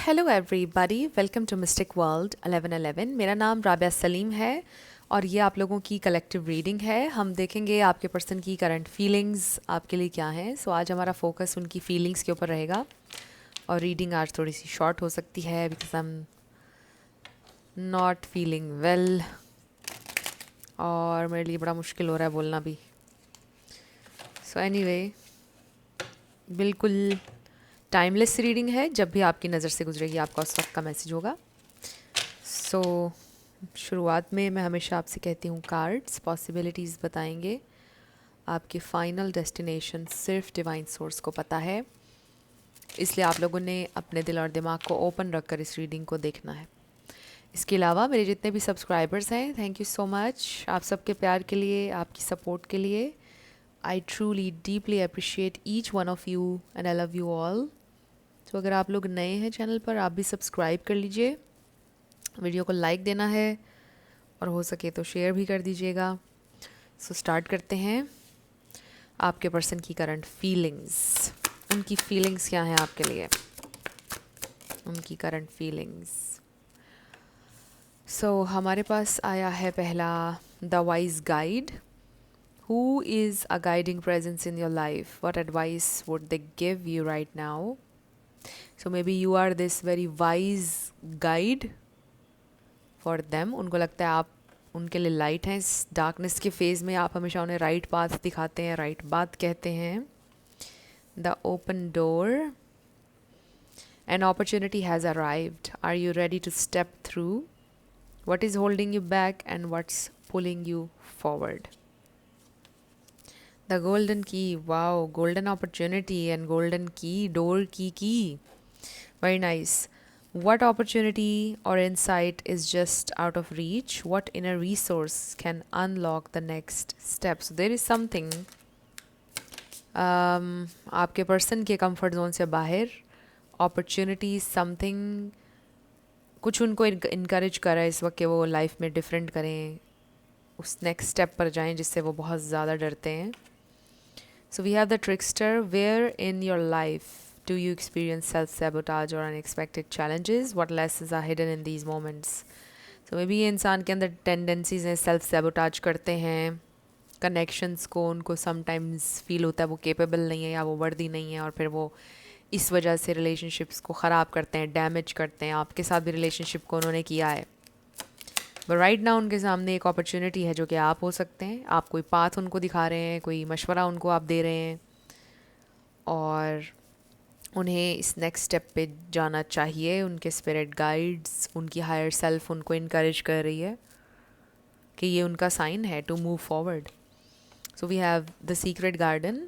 Hello everybody, welcome to mystic world 1111। मेरा नाम राबिया सलीम है और ये आप लोगों की कलेक्टिव रीडिंग है। हम देखेंगे आपके पर्सन की करंट फीलिंग्स आपके लिए क्या हैं। सो आज हमारा फोकस उनकी फीलिंग्स के ऊपर रहेगा और रीडिंग आज थोड़ी सी शॉर्ट हो सकती है because I am not feeling well और मेरे लिए बड़ा मुश्किल हो रहा है बोलना भी। सो एनीवे, बिल्कुल टाइमलेस रीडिंग है। जब भी आपकी नज़र से गुजरेगी आपका उस वक्त का मैसेज होगा। सो शुरुआत में मैं हमेशा आपसे कहती हूँ कार्ड्स पॉसिबिलिटीज़ बताएंगे। आपकी फ़ाइनल डेस्टिनेशन सिर्फ डिवाइन सोर्स को पता है, इसलिए आप लोगों ने अपने दिल और दिमाग को ओपन रखकर इस रीडिंग को देखना है। इसके अलावा मेरे जितने भी सब्सक्राइबर्स हैं, थैंक यू सो मच आप सबके प्यार के लिए, आपकी सपोर्ट के लिए। I truly deeply appreciate each one of you and I love you all. तो अगर आप लोग नए हैं चैनल पर, आप भी सब्सक्राइब कर लीजिए, वीडियो को लाइक देना है और हो सके तो शेयर भी कर दीजिएगा। सो स्टार्ट करते हैं। आपके पर्सन की करंट फीलिंग्स, उनकी फीलिंग्स क्या हैं आपके लिए, उनकी करंट फीलिंग्स। सो हमारे पास आया है पहला, the wise guide. Who is a guiding presence in your life? What advice would they give you right now? So maybe you are this very wise guide for them. उनको लगता है आप उनके लिए लाइट हैं इस darkness के phase में। आप हमेशा उन्हें राइट पाथ दिखाते हैं, राइट बात कहते हैं। The open door, an opportunity has arrived, are you ready to step through? What is holding you back and what's pulling you forward? The golden key, wow, golden opportunity and golden key, door key. Very nice. What opportunity or insight is just out of reach? What inner resource can unlock the next step? So there is something आपके person के comfort zone से बाहर opportunity, something कुछ उनको encourage कर रहा है इस वक्त कि वो लाइफ में डिफरेंट करें, उस नेक्स्ट स्टेप पर जाएं जिससे वो बहुत ज़्यादा डरते हैं। So we have the trickster. Where in your life do you experience self-sabotage or unexpected challenges? What lessons are hidden in these moments? So maybe ये इंसान के अंदर टेंडेंसीज हैं, सेल्फ सेबोटाज करते हैं कनेक्शंस को। उनको समटाइम्स फील होता है वो केपेबल नहीं है या वो वर्दी नहीं है और फिर वो इस वजह से रिलेशनशिप्स को ख़राब करते हैं, डैमेज करते हैं। आपके साथ भी रिलेशनशिप को उन्होंने किया है, बट राइट नाउ उनके सामने एक अपॉर्चुनिटी है जो कि आप हो सकते हैं। आप कोई पाथ उनको दिखा रहे हैं, कोई मशवरा उनको आप दे रहे हैं और उन्हें इस नेक्स्ट स्टेप पे जाना चाहिए। उनके स्पिरिट गाइड्स, उनकी हायर सेल्फ उनको इनकरेज कर रही है कि ये उनका साइन है to move forward. So we have the secret garden.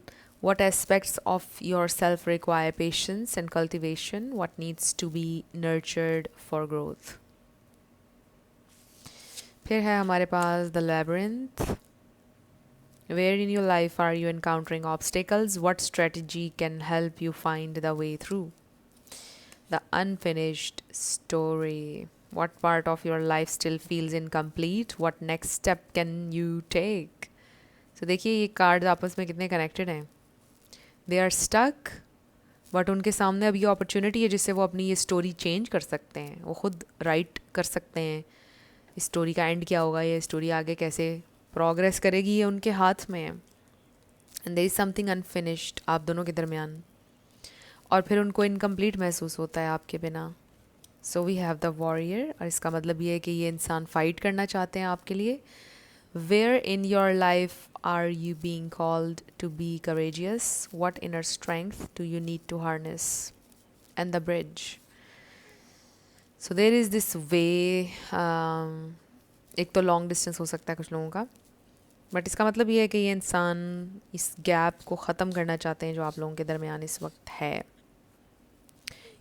What aspects of your self require patience and cultivation? What needs to be nurtured for growth? फिर है हमारे पास the labyrinth. Where in your life are you encountering obstacles? What strategy can help you find the way through? The unfinished story. What part of your life still feels incomplete? What next step can you take? So देखिए ये cards आपस में कितने connected हैं। They are stuck, but उनके सामने अब ये अपॉर्चुनिटी है जिससे वो अपनी ये स्टोरी चेंज कर सकते हैं, वो खुद राइट कर सकते हैं। इस स्टोरी का एंड क्या होगा, ये स्टोरी आगे कैसे प्रोग्रेस करेगी, ये उनके हाथ में है। And there is something unfinished आप दोनों के दरमियान, और फिर उनको इनकम्प्लीट महसूस होता है आपके बिना। So we have the warrior, और इसका मतलब ये है कि ये इंसान फाइट करना चाहते हैं आपके लिए। Where in your life are you being called to be courageous? What inner strength do you need to harness? And the bridge. So there is this way. एक तो लॉन्ग डिस्टेंस हो सकता है कुछ लोगों का, बट इसका मतलब ये है कि ये इंसान इस गैप को ख़त्म करना चाहते हैं जो आप लोगों के दरमियान इस वक्त है,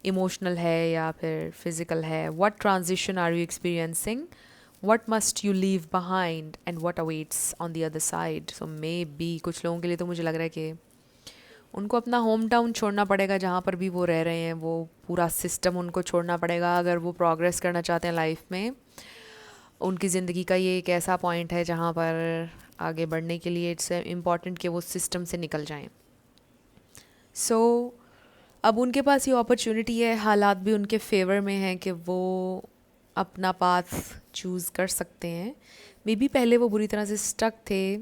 इमोशनल है या फिर फिज़िकल है। What transition are you experiencing? What must you leave behind and what awaits on the other side? So maybe कुछ लोगों के लिए तो मुझे लग रहा है कि उनको अपना होम टाउन छोड़ना पड़ेगा, जहाँ पर भी वो रह रहे हैं वो पूरा सिस्टम उनको छोड़ना पड़ेगा अगर वो प्रोग्रेस करना चाहते हैं लाइफ में। उनकी ज़िंदगी का ये एक ऐसा पॉइंट है जहाँ पर आगे बढ़ने के लिए इट्स इम्पॉर्टेंट कि वो सिस्टम से निकल जाएं। सो अब उनके पास ये अपॉर्चुनिटी है, हालात भी उनके फेवर में हैं कि वो अपना पाथ चूज़ कर सकते हैं। मे बी पहले वो बुरी तरह से स्टक थे,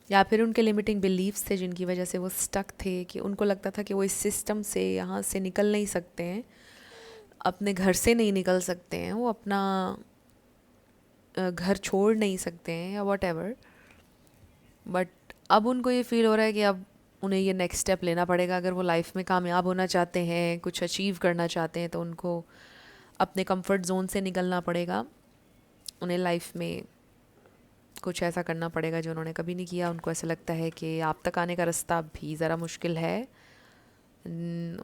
या फिर उनके लिमिटिंग बिलीव्स थे जिनकी वजह से वो स्टक थे, कि उनको लगता था कि वो इस सिस्टम से यहाँ से निकल नहीं सकते हैं, अपने घर से नहीं निकल सकते हैं, वो अपना घर छोड़ नहीं सकते हैं या वॉट एवर। बट अब उनको ये फील हो रहा है कि अब उन्हें ये नेक्स्ट स्टेप लेना पड़ेगा। अगर वो लाइफ में कामयाब होना चाहते हैं, कुछ अचीव करना चाहते हैं, तो उनको अपने कंफर्ट जोन से निकलना पड़ेगा। उन्हें लाइफ में कुछ ऐसा करना पड़ेगा जो उन्होंने कभी नहीं किया। उनको ऐसा लगता है कि आप तक आने का रास्ता भी ज़रा मुश्किल है,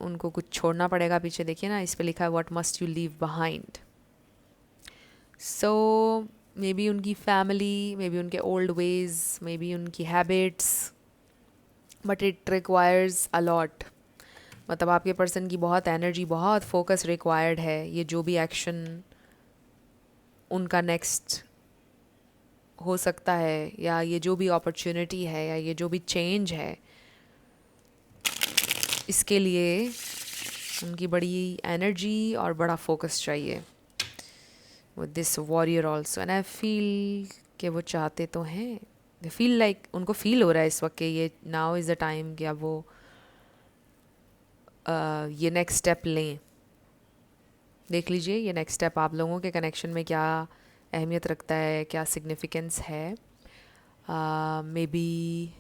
उनको कुछ छोड़ना पड़ेगा पीछे। देखिए ना, इस पे लिखा है what must you leave behind. So may be उनकी फैमिली, मे बी उनके ओल्ड वेज, मे बी उनकी habits, but it requires a lot. मतलब आपके पर्सन की बहुत एनर्जी, बहुत फोकस रिक्वायर्ड है। ये जो भी एक्शन उनका नेक्स्ट हो सकता है, या ये जो भी अपॉर्चुनिटी है, या ये जो भी चेंज है, इसके लिए उनकी बड़ी एनर्जी और बड़ा फोकस चाहिए with this warrior also. And I feel कि वो चाहते तो हैं, दे फील लाइक, उनको फील हो रहा है इस वक्त कि ये नाउ इज़ द टाइम कि अब वो ये नेक्स्ट स्टेप लें। देख लीजिए ये नेक्स्ट स्टेप आप लोगों के कनेक्शन में क्या अहमियत रखता है, क्या सिग्निफिकेंस है। मे बी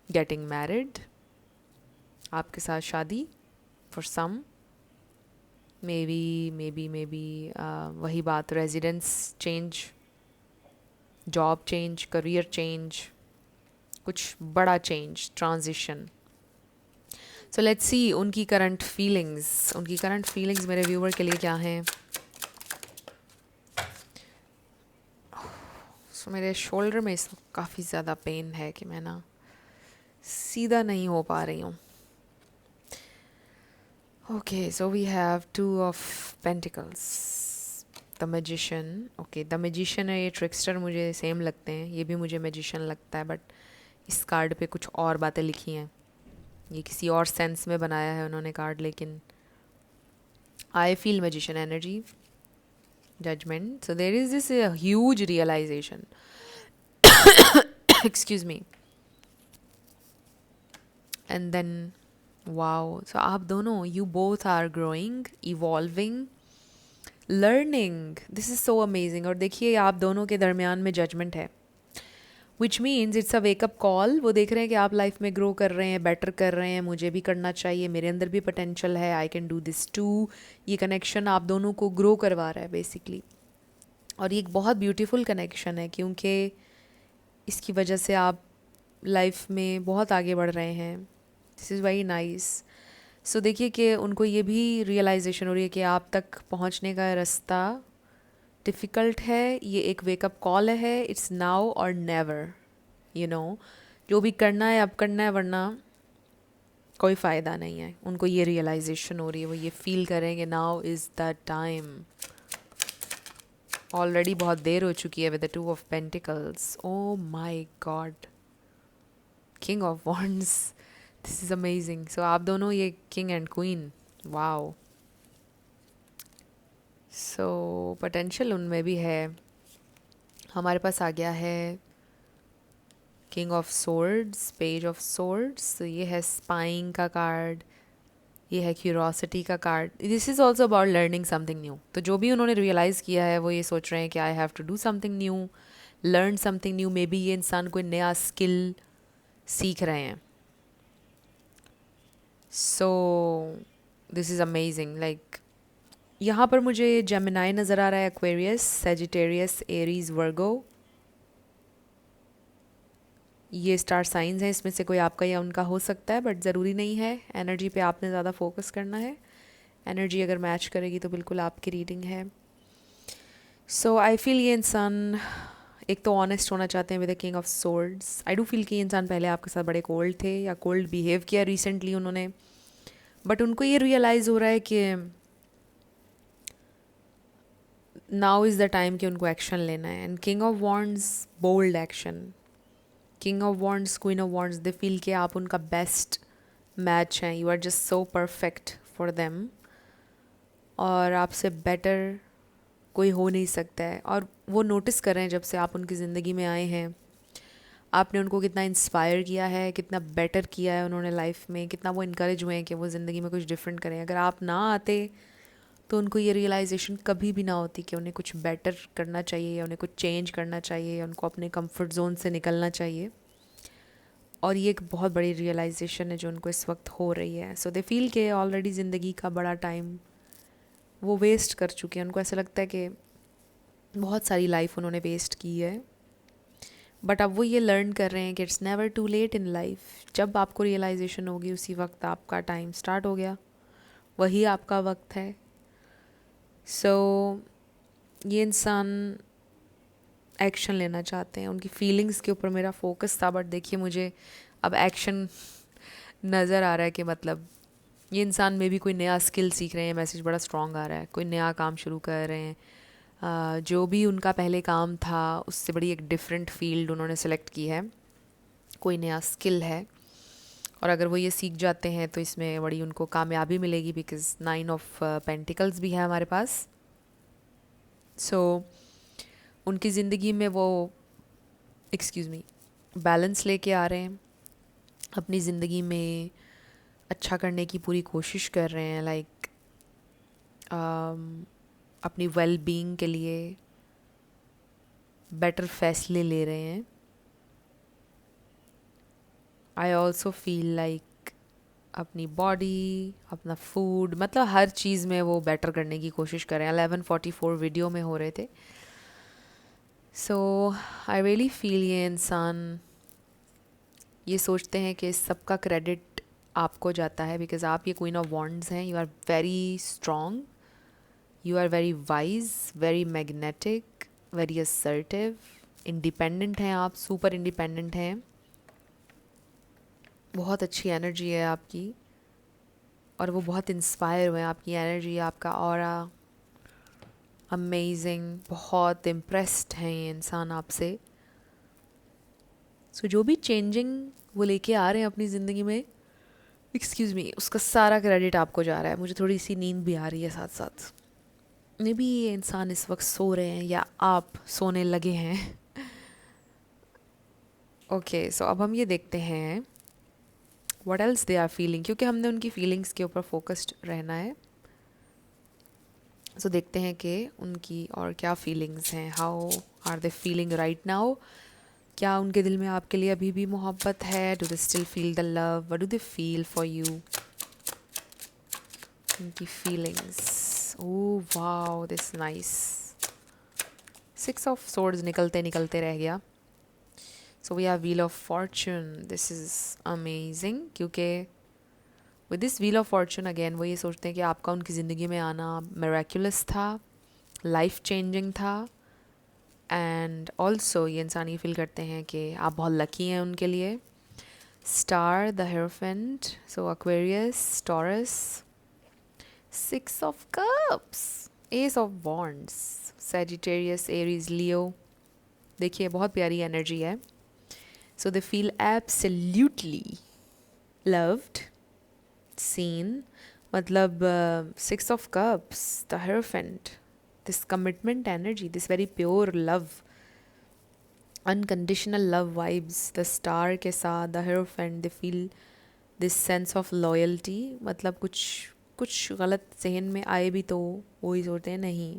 गेटिंग मैरिड, आपके साथ शादी फॉर सम, मे बी वही बात, residence change, job change, career change, कुछ बड़ा change, transition. So let's see उनकी करंट फीलिंग्स मेरे व्यूअर के लिए क्या हैं। सो मेरे शोल्डर में इस वक्त काफ़ी ज़्यादा पेन है कि मैं ना सीधा नहीं हो पा रही हूँ। Okay, so we have 2 of pentacles, the magician. Okay, the magician है, ये ट्रिक्स्टर मुझे सेम लगते हैं, ये भी मुझे मैजिशियन लगता है, बट इस कार्ड पे कुछ और बातें लिखी हैं। ये किसी और सेंस में बनाया है उन्होंने कार्ड, लेकिन I feel magician energy, judgement. So there is this huge realisation, excuse me, and then wow. So आप दोनों, you both are growing, evolving, learning, this is so amazing. और देखिए आप दोनों के दरमियान में जजमेंट है, which means it's a wake up call. वो देख रहे हैं कि आप लाइफ में ग्रो कर रहे हैं, बेटर कर रहे हैं, मुझे भी करना चाहिए, मेरे अंदर भी पोटेंशियल है, I can do this too. ये कनेक्शन आप दोनों को ग्रो करवा रहा है बेसिकली, और ये एक बहुत ब्यूटीफुल कनेक्शन है, क्योंकि इसकी वजह से आप लाइफ में बहुत आगे बढ़ रहे हैं। This is very nice. So देखिए कि उनको ये भी रियलाइजेशन हो रही है कि आप तक पहुंचने का रास्ता डिफ़िकल्ट है, ये एक वेकअप कॉल है, इट्स नाउ और नेवर, यू नो, जो भी करना है अब करना है, वरना कोई फ़ायदा नहीं है। उनको ये रियलाइजेशन हो रही है, वो ये फील करेंगे now is the time. Already बहुत देर हो चुकी है with the 2 of pentacles. Oh my God, king of wands, this is amazing. So आप दोनों ये king and queen, wow. So potential उनमें भी है। हमारे पास आ गया है king of swords, page of swords. ये है स्पाइंग का कार्ड, ये है क्यूरोसिटी का card. This is also about learning something new. तो जो भी उन्होंने रियलाइज़ किया है वो ये सोच रहे हैं कि I have to do something new, learn something new. Maybe ये इंसान कोई नया स्किल सीख रहे हैं। So this is amazing. Like यहाँ पर मुझे जेमिनाई नज़र आ रहा है, एक्वेरियस, सेजिटेरियस, एरीज, वर्गो, ये स्टार साइंस हैं। इसमें से कोई आपका या उनका हो सकता है, बट ज़रूरी नहीं है। एनर्जी पे आपने ज़्यादा फोकस करना है, एनर्जी अगर मैच करेगी तो बिल्कुल आपकी रीडिंग है। सो आई फील ये इंसान एक तो ऑनेस्ट होना चाहते हैं with the king of swords. I do feel कि ये इंसान पहले आपके साथ बड़े कोल्ड थे, या कोल्ड बिहेव किया रिसेंटली उन्होंने, बट उनको ये रियलाइज़ हो रहा है कि नाउ इज़ द टाइम कि उनको एक्शन लेना है। And king of wands, bold action, king of wands, queen of wands, they feel कि आप उनका बेस्ट मैच हैं, you are just so perfect for them, और आपसे बेटर कोई हो नहीं सकता है। और वो नोटिस कर रहे हैं जब से आप उनकी ज़िंदगी में आए हैं, आपने उनको कितना इंस्पायर किया है, कितना बेटर किया है उन्होंने लाइफ में, कितना वो इनकरेज हुए हैं कि वो ज़िंदगी में कुछ डिफरेंट करें। अगर आप ना आते तो उनको ये रियलाइजेशन कभी भी ना होती कि उन्हें कुछ बेटर करना चाहिए, या उन्हें कुछ चेंज करना चाहिए, या उनको अपने कंफर्ट जोन से निकलना चाहिए। और ये एक बहुत बड़ी रियलाइजेशन है जो उनको इस वक्त हो रही है। सो दे फील के ऑलरेडी ज़िंदगी का बड़ा टाइम वो वेस्ट कर चुके हैं। उनको ऐसा लगता है कि बहुत सारी लाइफ उन्होंने वेस्ट की है, बट अब वो ये लर्न कर रहे हैं कि it's never too late in life. जब आपको रियलाइजेशन होगी उसी वक्त आपका टाइम स्टार्ट हो गया, वही आपका वक्त है। सो ये इंसान एक्शन लेना चाहते हैं, उनकी फीलिंग्स के ऊपर मेरा फोकस था, बट देखिए मुझे अब एक्शन नज़र आ रहा है कि मतलब ये इंसान में भी कोई नया स्किल सीख रहे हैं। मैसेज बड़ा स्ट्रॉन्ग आ रहा है, कोई नया काम शुरू कर रहे हैं। जो भी उनका पहले काम था उससे बड़ी एक डिफरेंट फील्ड उन्होंने सेलेक्ट की है, कोई नया स्किल है, और अगर वो ये सीख जाते हैं तो इसमें बड़ी उनको कामयाबी मिलेगी, बिकॉज 9 ऑफ पेंटिकल्स भी है हमारे पास। सो उनकी ज़िंदगी में वो एक्सक्यूज़ मी बैलेंस लेके आ रहे हैं, अपनी ज़िंदगी में अच्छा करने की पूरी कोशिश कर रहे हैं, लाइक अपनी वेल बीइंग के लिए बेटर फैसले ले रहे हैं। आई ऑल्सो फील लाइक अपनी बॉडी, अपना फूड, मतलब हर चीज़ में वो बेटर करने की कोशिश कर रहे हैं। 11:44 वीडियो में हो रहे थे। सो आई रियली फील ये इंसान ये सोचते हैं कि सबका क्रेडिट आपको जाता है, बिकॉज आप ये क्वीन ऑफ वॉन्ड्स हैं। You are very strong, you are very wise, very magnetic, very assertive, independent हैं आप, सुपर इंडिपेंडेंट हैं। बहुत अच्छी एनर्जी है आपकी, और वो बहुत इंस्पायर हुए हैं आपकी एनर्जी, आपका ऑरा अमेजिंग, बहुत इम्प्रेस्ड हैं ये इंसान आपसे। सो जो भी चेंजिंग वो लेके आ रहे हैं अपनी ज़िंदगी में, एक्सक्यूज़ मी, उसका सारा क्रेडिट आपको जा रहा है। मुझे थोड़ी सी नींद भी आ रही है साथ साथ। मे बी ये इंसान इस वक्त सो रहे हैं या आप सोने लगे हैं। ओके, सो अब हम ये देखते हैं what else they are feeling, क्योंकि हमने उनकी फीलिंग्स के ऊपर फोकस्ड रहना है। सो देखते हैं कि उनकी और क्या फीलिंग्स हैं, how are they feeling right now. क्या उनके दिल में आपके लिए अभी भी मोहब्बत है? Do they still feel the love? What do they feel for you? उनकी feelings. Oh wow, this nice. 6 of swords निकलते निकलते रह गया। So we are wheel of fortune, this is amazing, क्योंकि with this wheel of fortune again वो ये सोचते हैं कि आपका उनकी ज़िंदगी में आना मिरेक्युलस था, लाइफ चेंजिंग था। एंड ऑल्सो ये इंसान ये फील करते हैं कि आप बहुत लकी हैं उनके लिए। Star, the hierophant, so Aquarius, Taurus, 6 of cups, ace of wands, Sagittarius, Aries, Leo. देखिए बहुत प्यारी एनर्जी है। So they feel absolutely loved, seen, मतलब 6 of cups, the hierophant, this commitment energy, this very pure love, unconditional love vibes, the star के साथ the hierophant, they feel this sense of loyalty। मतलब कुछ गलत जहन में आए भी तो वो ही सोचते हैं नहीं,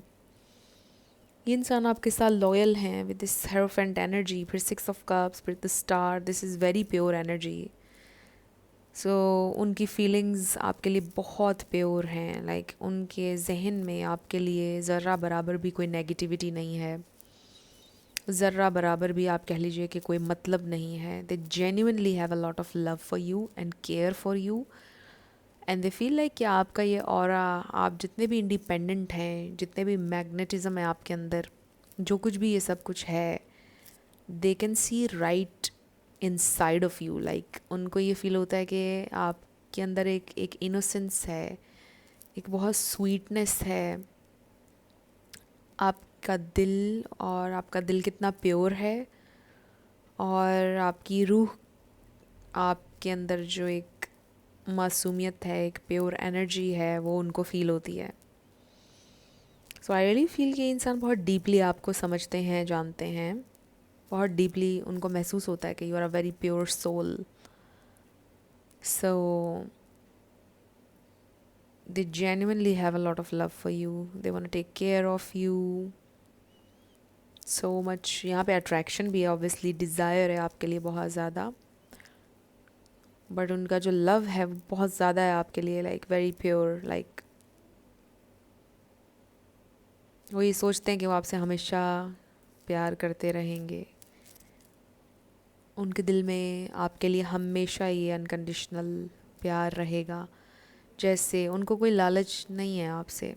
ये इंसान आपके साथ लॉयल हैं with this hierophant energy। फिर 6 of cups, फिर the star, this is very pure energy। सो उनकी फीलिंग्स आपके लिए बहुत प्योर हैं, लाइक उनके जहन में आपके लिए ज़र्रा बराबर भी कोई नेगेटिविटी नहीं है, ज़र्रा बराबर भी आप कह लीजिए कि कोई मतलब नहीं है। They genuinely have a lot of love for you and care for you, and they feel like कि आपका ये ऑरा, आप जितने भी इंडिपेंडेंट हैं, जितने भी मैग्नेटिज्म है आपके अंदर, जो कुछ भी ये सब कुछ है, they can see right inside of you. Like उनको ये फील होता है कि आपके अंदर एक इनोसेंस है, एक बहुत स्वीटनेस है। आपका दिल, और आपका दिल कितना प्योर है, और आपकी रूह, आपके अंदर जो एक मासूमियत है, एक प्योर एनर्जी है, वो उनको फील होती है. सो आई रियली फील कि इंसान बहुत डीपली आपको समझते हैं, जानते हैं, बहुत डीपली उनको महसूस होता है कि you are a very pure soul. So they genuinely have a lot of love for you. They want to take care of you so much. यहाँ पे attraction भी है, obviously desire है आपके लिए बहुत ज़्यादा, बट उनका जो love है वो बहुत ज़्यादा है आपके लिए, like very pure. like वो ये सोचते हैं कि वो आपसे हमेशा प्यार करते रहेंगे. उनके दिल में आपके लिए हमेशा ये अनकंडीशनल प्यार रहेगा. जैसे उनको कोई लालच नहीं है आपसे.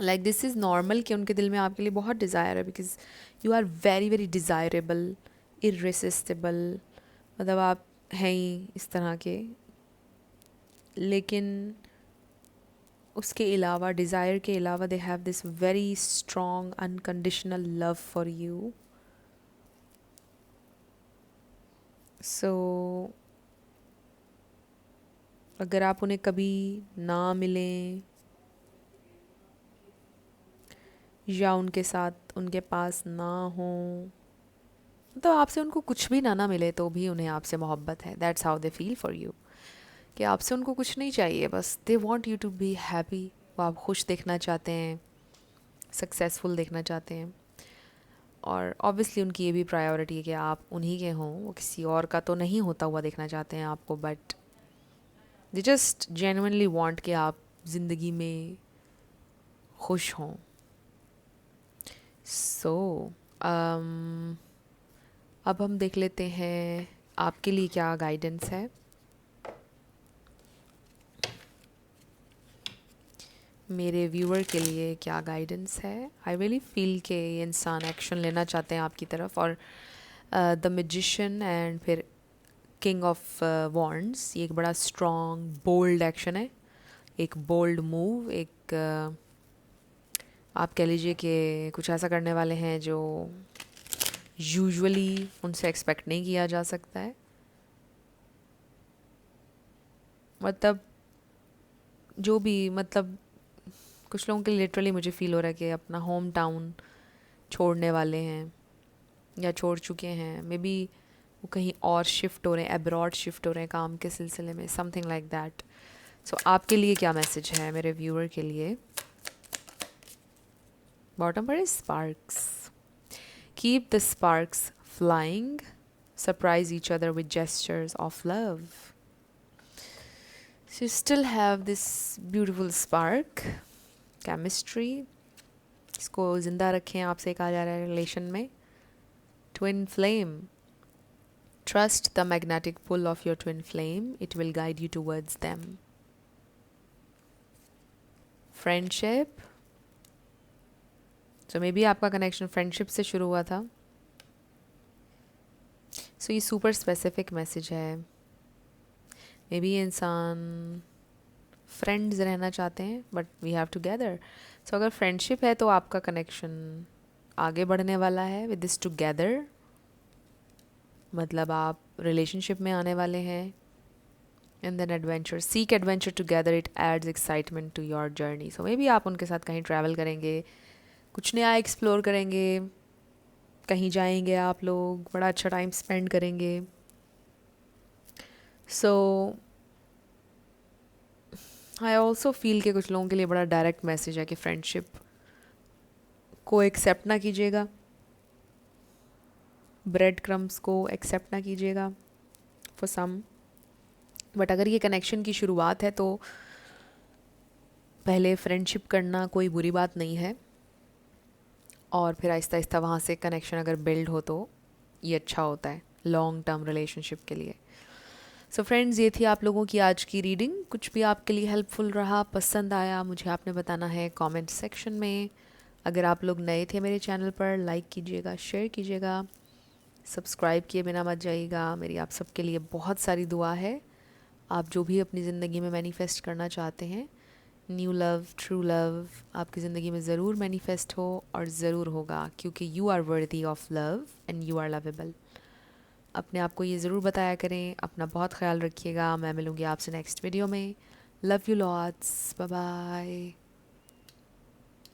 लाइक दिस इज़ नॉर्मल कि उनके दिल में आपके लिए बहुत डिज़ायर है, because you are very very desirable, irresistible. मतलब आप हैं ही इस तरह के. लेकिन उसके अलावा, डिज़ायर के अलावा, they have this very strong unconditional love for you. So अगर आप उन्हें कभी ना मिलें या उनके साथ उनके पास ना हो, तो आपसे उनको कुछ भी ना मिले तो भी उन्हें आपसे मोहब्बत है. That's how they feel for you. कि आपसे उनको कुछ नहीं चाहिए, बस they want you to be happy. वो आप खुश देखना चाहते हैं, सक्सेसफुल देखना चाहते हैं. और ऑब्वियसली उनकी ये भी प्रायोरिटी है कि आप उन्हीं के हों, वो किसी और का तो नहीं होता हुआ देखना चाहते हैं आपको. But they just genuinely want कि आप ज़िंदगी में खुश हों. सो अब हम देख लेते हैं आपके लिए क्या गाइडेंस है. मेरे व्यूअर के लिए क्या गाइडेंस है. आई रियली फील के ये इंसान एक्शन लेना चाहते हैं आपकी तरफ. और द मैजिशियन एंड फिर किंग ऑफ वॉन्ड्स, ये एक बड़ा स्ट्रॉन्ग बोल्ड एक्शन है, एक बोल्ड मूव. एक आप कह लीजिए कि कुछ ऐसा करने वाले हैं जो यूजुअली उनसे एक्सपेक्ट नहीं किया जा सकता है. मतलब जो भी, मतलब कुछ लोगों के लिटरली मुझे फ़ील हो रहा है कि अपना होम टाउन छोड़ने वाले हैं या छोड़ चुके हैं. मे बी वो कहीं और शिफ्ट हो रहे हैं, अब्रॉड शिफ्ट हो रहे हैं काम के सिलसिले में, समथिंग लाइक दैट. सो आपके लिए क्या मैसेज है मेरे व्यूअर के लिए. बॉटम पर is sparks. Keep the sparks flying, surprise each other with gestures of love. So you still have this beautiful spark, chemistry. इसको ज़िंदा रखें, आपसे कहा जा रहा है रिलेशन में. Twin flame. Trust the magnetic pull of your twin flame. It will guide you towards them. Friendship. So maybe आपका कनेक्शन फ्रेंडशिप से शुरू हुआ था. सो ये सुपर स्पेसिफिक मैसेज है. मे बी ये इंसान फ्रेंड्स रहना चाहते हैं बट वी हैव टुगेदर. सो अगर फ्रेंडशिप है तो आपका कनेक्शन आगे बढ़ने वाला है विद दिस टुगेदर. मतलब आप रिलेशनशिप में आने वाले हैं. And then adventure, seek adventure together, it adds excitement to your journey. So maybe आप उनके साथ कहीं ट्रैवल करेंगे, कुछ नया एक्सप्लोर करेंगे, कहीं जाएंगे आप लोग, बड़ा अच्छा टाइम स्पेंड करेंगे. सो आई ऑल्सो फील कि कुछ लोगों के लिए बड़ा डायरेक्ट मैसेज है कि फ्रेंडशिप को एक्सेप्ट ना कीजिएगा, ब्रेड क्रम्स को एक्सेप्ट ना कीजिएगा फॉर सम. बट अगर ये कनेक्शन की शुरुआत है तो पहले फ्रेंडशिप करना कोई बुरी बात नहीं है, और फिर आहिस्ता आहिस्ता वहाँ से कनेक्शन अगर बिल्ड हो तो ये अच्छा होता है लॉन्ग टर्म रिलेशनशिप के लिए. सो फ्रेंड्स, ये थी आप लोगों की आज की रीडिंग. कुछ भी आपके लिए हेल्पफुल रहा, पसंद आया, मुझे आपने बताना है कमेंट सेक्शन में. अगर आप लोग नए थे मेरे चैनल पर, लाइक कीजिएगा, शेयर कीजिएगा, सब्सक्राइब किए बिना मत जाइएगा. मेरी आप सबके लिए बहुत सारी दुआ है. आप जो भी अपनी ज़िंदगी में मैनिफेस्ट करना चाहते हैं, न्यू लव, ट्रू लव, आपकी ज़िंदगी में ज़रूर मैनिफेस्ट हो और ज़रूर होगा, क्योंकि you are worthy of love and you are lovable. अपने आप को ये ज़रूर बताया करें। अपना बहुत ख्याल रखिएगा। मैं मिलूँगी आपसे नेक्स्ट वीडियो में। Love you lots, bye bye.